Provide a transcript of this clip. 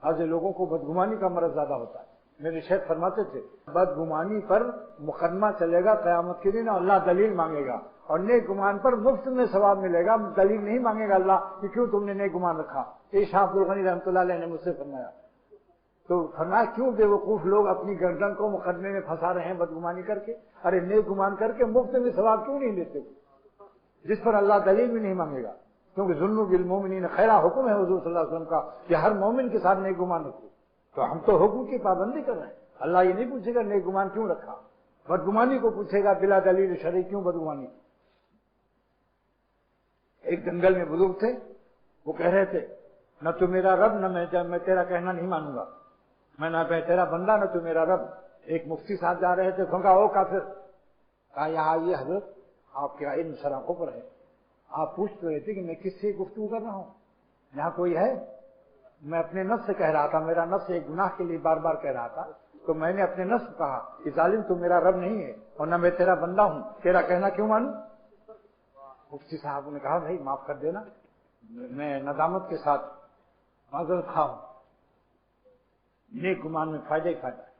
آج لوگوں کو بدگمانی کا مرض زیادہ ہوتا ہے. میرے شیخ فرماتے تھے بدگمانی پر مقدمہ چلے گا قیامت کے دن، اللہ دلیل مانگے گا، اور نیک گمان پر مفت میں ثواب ملے گا، دلیل نہیں مانگے گا اللہ کہ کیوں تم نے نیک گمان رکھا. یہ شاہ عبد الغنی رحمۃ اللہ علیہ نے مجھ سے فرمایا. تو فرمایا کیوں بے وقوف لوگ اپنی گردن کو مقدمے میں پھنسا رہے ہیں بدگمانی کر کے؟ ارے نیک گمان کر کے مفت میں ثواب کیوں نہیں لیتے جس پر اللہ دلیل بھی نہیں مانگے گا؟ کیونکہ ظنوا بالمؤمنین خیرا حکم ہے حضور صلی اللہ علیہ وسلم کا کہ ہر مومن کے ساتھ نیک گمان رکھو. تو ہم تو حکم کی پابندی کر رہے ہیں. اللہ یہ نہیں پوچھے گا نیک گمان کیوں رکھا، بدگمانی کو پوچھے گا بلا دلیل شرعی کیوں بدگمانی. ایک جنگل میں بزرگ تھے، وہ کہہ رہے تھے نہ تو میرا رب نہ میں تیرا کہنا نہیں مانوں گا، میں نہ تیرا بندہ نہ تو میرا رب. ایک مفتی صاحب جا رہے تھے، کہا او کافر. کہا یہاں یہ حضرت آپ کے علم سراخوں پر ہے، آپ پوچھ تو رہے تھے کہ میں کس سے گفتگو کر رہا ہوں، یہاں کوئی ہے؟ میں اپنے نفس سے کہہ رہا تھا، میرا نفس ایک گناہ کے لیے بار بار کہہ رہا تھا، تو میں نے اپنے نفس کو کہا کہ ظالم تو میرا رب نہیں ہے اور نہ میں تیرا بندہ ہوں، تیرا کہنا کیوں مانوں؟ مفتی صاحب نے کہا بھائی معاف کر دینا، میں ندامت کے ساتھ معذرت خواہ ہوں، نیک گمان میں فائدہ ہی فائدہ ہے.